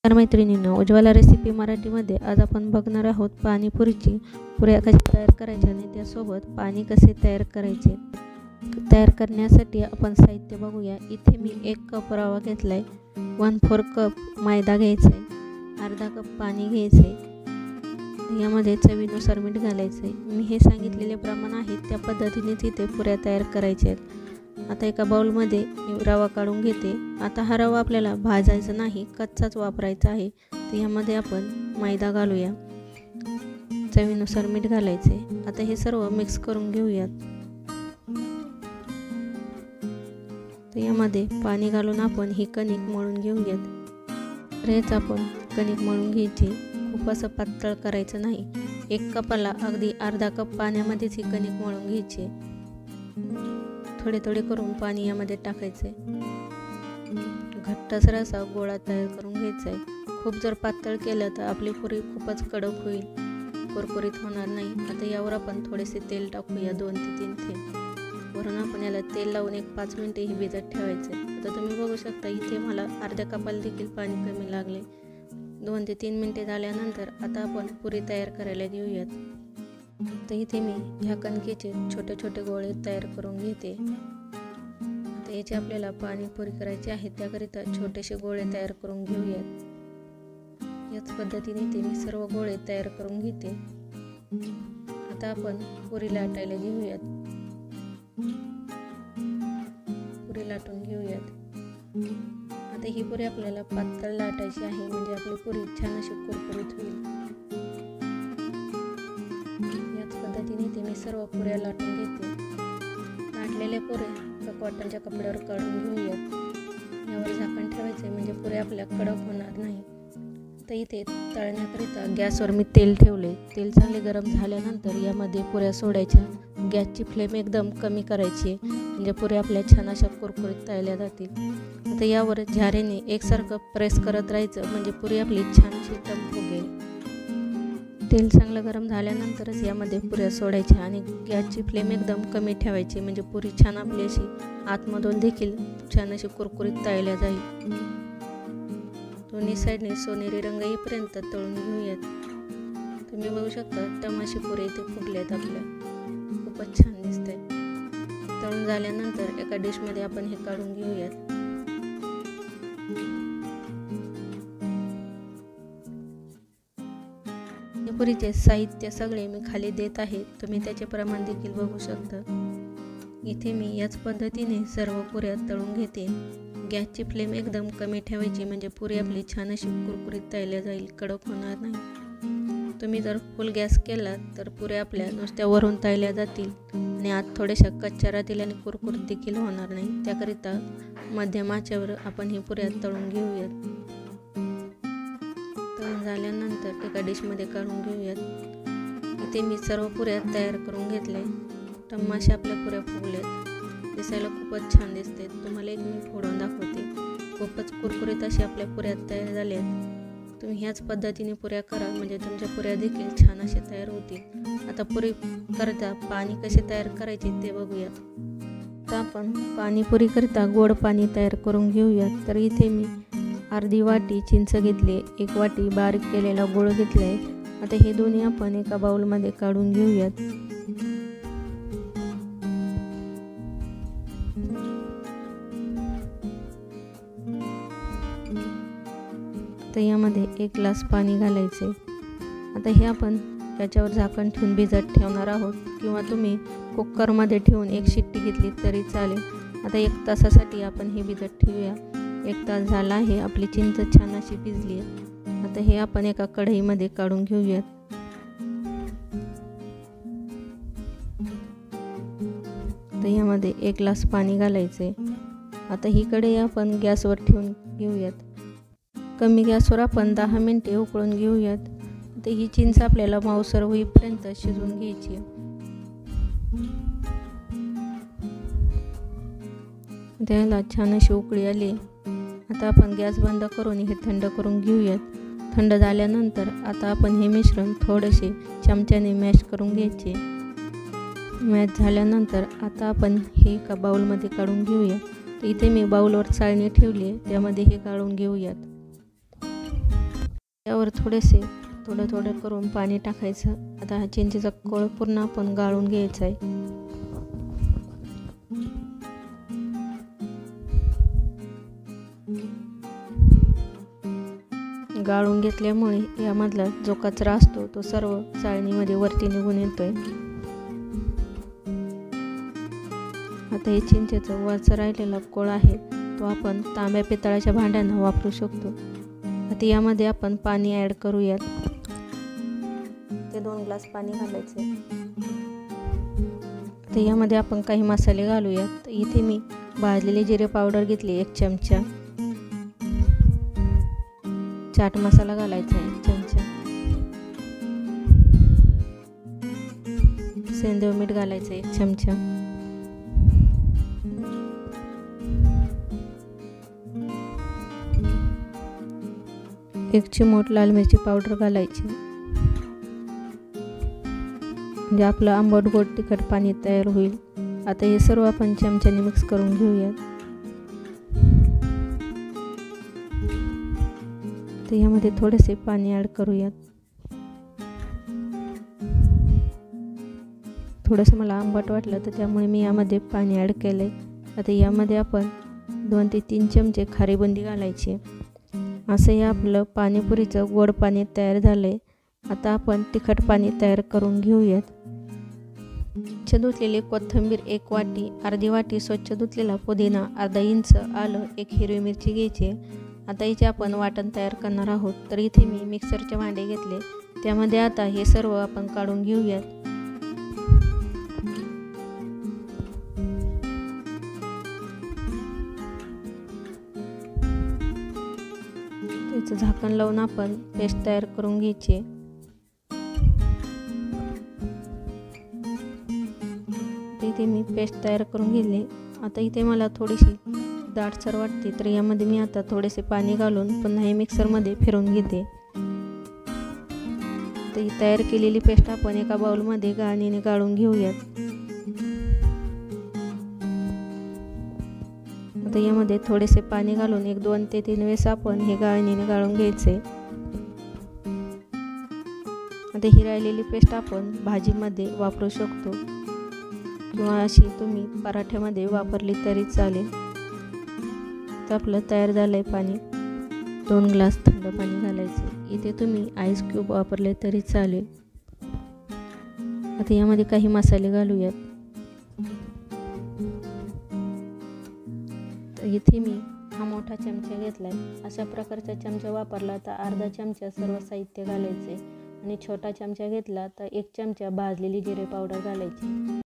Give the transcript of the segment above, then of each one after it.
तर मैत्रिणींनो, उज्ज्वला रेसिपी मराठीमध्ये आज आपण बघणार आहोत पाणीपुरीची पुऱ्या कशा तयार करायच्या आणि त्यासोबत पाणी कसे तयार करायचे। तयार करण्यासाठी आपण साहित्य बघूया। इथे मी 1 कप रवा घेतलाय, 1/4 कप मैदा घ्यायचा आहे, अर्धा कप पाणी घ्यायचे, यामध्ये चवीनुसार मीठ घालायचे। मी हे सांगितलेले प्रमाण आहे त्या पद्धतीनेच इथे पुऱ्या तयार करायच्या आहेत। आता एका बाउलमध्ये रवा काढून घेते। आता हा रवा आपल्याला भाजायचा नाही, कच्चाच वापरायचा आहे। तर यामध्ये आपण मैदा घालूया, चवीनुसार मीठ घालायचे। आता हे सर्व मिक्स करून घेऊयात। तर यामध्ये पाणी घालून आपण ही कणिक मळून घेऊयात। हेच आपण कणिक मळून घ्यायची, खूप असं पातळ करायचं नाही। 1 कपाला अगदी अर्धा कप पाण्यामध्येच ही कणिक मळून घ्यायची। थोडे थोडे करून पाणी यामध्ये टाकायचे, घट्टसर असा गोळा तयार करून घ्यायचा आहे। खूप जर पातळ केलं तर आपली पुरी खूपच कडक होईल, कुरकुरीत होणार नाही। आता यावर आपण थोडेसे तेल टाकूया, 2 ते 3 थेंब। वरून आपण याला तेल लावून 1-5 मिनिटे ही भिजत ठेवायचे। आता तुम्ही बघू शकता इथे मला अर्ध्या कपाला देखील पाणी कमी लागले। 2 ते 3 मिनिटे झाल्यानंतर आता आपण पुरी तयार करायला घेऊयात। तर इथे मी ह्या कणकेचे छोटे छोटे गोळे तयार करून घेते। आता याचे आपल्याला पाणीपुरी करायची आहे, त्याकरिता छोटेसे गोळे तयार करून घेऊयात। याच पद्धतीने ते मी सर्व गोळे तयार करून घेते। आता आपण पुरी लाटायला घेऊयात, पुरी लाटून घेऊयात। आता ही पुरी आपल्याला पातळ लाटायची आहे, म्हणजे आपली पुरी छान अशी कुरकुरीत होईल। ते मी सर्व पुऱ्या लाटून घेते। लाटलेल्या पुऱ्या कॉटनच्या कपड्यावर काढून घेऊयात। यावर झाकण ठेवायचे, म्हणजे पुऱ्या आपल्या कडक होणार नाही। तर इथे तळण्याकरिता गॅसवर मी तेल ठेवले। तेल चांगले गरम झाल्यानंतर यामध्ये पुऱ्या सोडायच्या। गॅसची फ्लेम एकदम कमी करायची, म्हणजे पुऱ्या आपल्या छान अशा कुरकुरीत तळल्या जातील। आता यावर झाऱ्याने एकसारखं प्रेस करत राहायचं, म्हणजे पुरी आपली छान अशी टम फुगेल। तेल चांगलं गरम झाल्यानंतरच यामध्ये पुऱ्या सोडायच्या आणि गॅसची फ्लेम एकदम कमी ठेवायची, म्हणजे पुरी छान आपली अशी आतमधून देखील छान अशी कुरकुरीत तळल्या जाईल। दोन्ही साईडने सोनेरी रंग येईपर्यंत तळून घेऊयात। तुम्ही बघू शकता टमाशी पुरी इथे फुगल्यात आपल्या, खूपच छान दिसतंय। तळून झाल्यानंतर एका डिशमध्ये आपण हे काढून घेऊयात। पुरीचे साहित्य सगळे मी खाली देत आहे, तुम्ही त्याचे प्रमाण देखील बघू शकता। इथे मी याच पद्धतीने सर्व पुऱ्या तळून घेते। गॅसची फ्लेम एकदम कमी ठेवायची, म्हणजे पुरी आपली छान अशी कुरकुरीत तळल्या जाईल, कडक होणार नाही। तुम्ही जर फुल गॅस केला तर पुऱ्या आपल्या नुसत्या वरून तळल्या जातील आणि आत थोड्याशा कच्च्या राहतील आणि कुरकुरीत देखील होणार नाही। त्याकरिता मध्यम आचेवर आपण ही पुऱ्या तळून घेऊयात। तळून झाल्यानंतर एका डिशमध्ये काढून घेऊयात। इथे मी सर्व पुऱ्या तयार करून घेतले। टम्माशा आपल्या पुऱ्या फुगल्यात, दिसायला खूपच छान दिसते। तुम्हाला एक मी फोडून दाखवते, खूपच कुरकुरीत अशी आपल्या पुऱ्या तयार झाल्यात। तुम्ही ह्याच पद्धतीने पुऱ्या करा, म्हणजे तुमच्या पुऱ्या देखील छान अशा तयार होतील। आता पुरी करता पाणी कसे तयार करायचे ते बघूयात। आता आपण पाणीपुरी करता गोड पाणी तयार करून घेऊयात। तर इथे मी अर्धी वाटी चिंच घेतली, 1 वाटी बारीक केलेला गूळ घेतलाय। आता हे दोन्ही आपण एका बाउलमध्ये काढून घेऊयात। आता यामध्ये 1 ग्लास पाणी घालायचे। आता हे आपण याच्यावर झाकण ठेवून भिजत ठेवणार आहोत, किंवा तुम्ही कुकरमध्ये ठेवून 1 शिट्टी घेतली तरी चालेल। आता 1 तासासाठी आपण हे भिजत ठेवूया। 1 तास झाला आहे, आपली चिंच छान अशी भिजली आहे। आता हे आपण एका कढईमध्ये काढून घेऊयात। आता यामध्ये 1 ग्लास पाणी घालायचे। आता ही कढई आपण गॅसवर ठेवून घेऊयात। कमी गॅसवर आपण 10 मिनिटे उकळून घेऊयात। आता ही चिंच आपल्याला मऊसर होईपर्यंत शिजवून घ्यायची। त्याला छान अशी उकळी आली। आता आपण गॅस बंद करून हे थंड करून घेऊयात। थंड झाल्यानंतर आता आपण हे मिश्रण थोडेसे चमच्याने मॅश करून घ्यायचे। मॅश झाल्यानंतर आता आपण हे एका बाउलमध्ये काढून घेऊया। तर इथे मी बाउलवर चाळणी ठेवली आहे, त्यामध्ये हे काढून घेऊयात। त्यावर थोडं थोडं करून पाणी टाकायचं. आता हा चिंचेचा कोळ पूर्ण आपण गाळून घ्यायचा आहे. गाळून घेतल्यामुळे यामधला जो कचरा असतो तो सर्व चाळणीमध्ये वरती निघून येतोय. आता हे चिंचेचं वरचं राहिलेला कोळ आहे तो आपण तांब्या पितळाच्या भांड्यांना वापरू शकतो. आता यामध्ये आपण पाणी ॲड करूयात. ते 2 ग्लास पाणी घालायचे. आता यामध्ये आपण काही मसाले घालूयात. इथे मी भाजलेली जिरे पावडर घेतली 1 चमचा. चाट मसाला घालायचा 1 चमचा. सेंधव मीठ घालायचं 1 चमचा. एक चिमूट लाल मिरची पावडर घालायची. म्हणजे आपलं आंबट गोड तिखट पाणी तयार होईल. आता हे सर्व आपण चमच्याने मिक्स करून घेऊयात. तर यामध्ये थोडेसे पाणी ॲड करूयात. थोडंसं मला आंबट वाटलं तर त्यामुळे मी यामध्ये पाणी ॲड केलंय. आता यामध्ये आपण 2 ते 3 चमचे खारी बुंदी घालायची. असं हे आपलं पाणीपुरीचं गोड पाणी तयार झालंय. आता आपण तिखट पाणी तयार करून घेऊयात. स्वच्छ धुतलेली कोथिंबीर 1 वाटी, अर्धी वाटी स्वच्छ धुतलेला पुदिना, अर्धा इंच आलं, 1 हिरवी मिरची घ्यायची. आता इथे आपण वाटण तयार करणार आहोत. तर इथे मी मिक्सरचे भांडे घेतले. त्यामध्ये आता हे सर्व आपण काढून घेऊयात. त्याचं झाकण लावून आपण पेस्ट तयार करून घ्यायची. इथे मी पेस्ट तयार करून घेतली. आता इथे मला थोडीशी दाटसर वाटते तर यामध्ये मी आता थोडेसे पाणी घालून पुन्हा हे मिक्सरमध्ये फिरवून घेते. तर ही तयार केलेली पेस्ट आपण एका बाउलमध्ये गाळणीने गाळून घेऊयात. आता यामध्ये थोडेसे पाणी घालून 1-2 ते 3 वेळेस आपण हे गाळणीने गाळून घ्यायचे. आता ही राहिलेली पेस्ट आपण भाजीमध्ये वापरू शकतो किंवा अशी तुम्ही पराठ्यामध्ये वापरली तरी चालेल. तर आपलं तयार झालंय पाणी. 2 ग्लास थंड पाणी घालायचे. इथे तुम्ही आईस क्यूब वापरले तरी चालेल. आता यामध्ये काही मसाले घालूयात. तर इथे मी हा मोठा चमचा घेतलाय. अशा प्रकारचा चमचा वापरला तर अर्धा चमचा सर्व साहित्य घालायचे आणि छोटा चमचा घेतला तर 1 चमचा भाजलेली जिरे पावडर घालायची.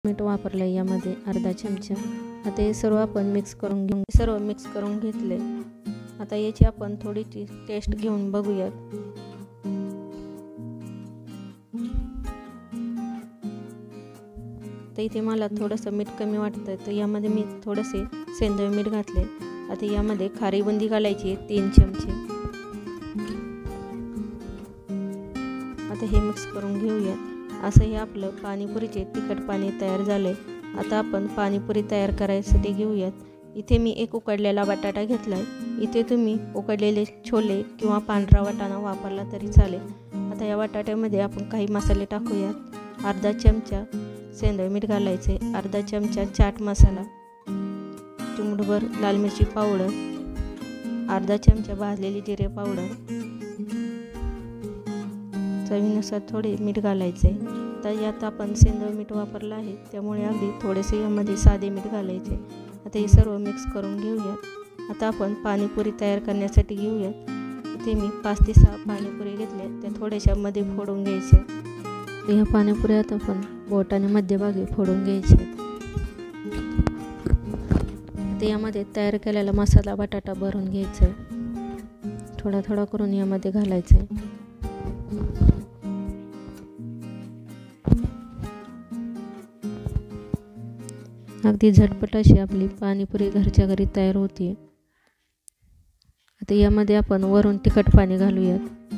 मीठ वापरलं यामध्ये अर्धा चमचा. आता हे सर्व आपण मिक्स करून घेतले. आता याची आपण थोडीशी टेस्ट घेऊन बघूयात. तर इथे मला थोडंसं मीठ कमी वाटतं तर यामध्ये मी थोडेसे सेंधव मीठ घातले. आता यामध्ये खारी बुंदी घालायची 3 चमचे. आता हे मिक्स करून घेऊयात. असं हे आपलं पाणीपुरीचे तिखट पाणी तयार झालंय. आता आपण पाणीपुरी तयार करायसाठी घेऊयात. इथे मी 1 उकडलेला बटाटा घेतलाय. इथे तुम्ही उकडलेले छोले किंवा पांढरा वाटाणा वापरला तरी चालेल. आता या बटाट्यामध्ये आपण काही मसाले टाकूयात. अर्धा चमचा सेंधव मीठ घालायचे, अर्धा चमचा चाट मसाला, चिमूटभर लाल मिरची पावडर, अर्धा चमचा भाजलेली जिरे पावडर, चवीनुसार थोडे मीठ घालायचे. तर यात आपण सेंधव मीठ वापरलं आहे त्यामुळे अगदी थोडेसे यामध्ये साधे मीठ घालायचे. आता हे सर्व मिक्स करून घेऊयात. आता आपण पाणीपुरी तयार करण्यासाठी घेऊयात. इथे मी 5 ते 6 पाणीपुरी घेतल्या. त्या थोड्याशा मध्ये फोडून घ्यायच्या. ह्या पाणीपुऱ्यात आपण बोटाने मध्यभागी फोडून घ्यायचे. आता यामध्ये तयार केलेला मसाला बटाटा भरून घ्यायचा थोडा थोडा करून यामध्ये घालायचा आहे. अगदी झटपट अशी आपली पाणीपुरी घरच्या घरी तयार होते. आता यामध्ये आपण वरून तिखट पाणी घालूयात.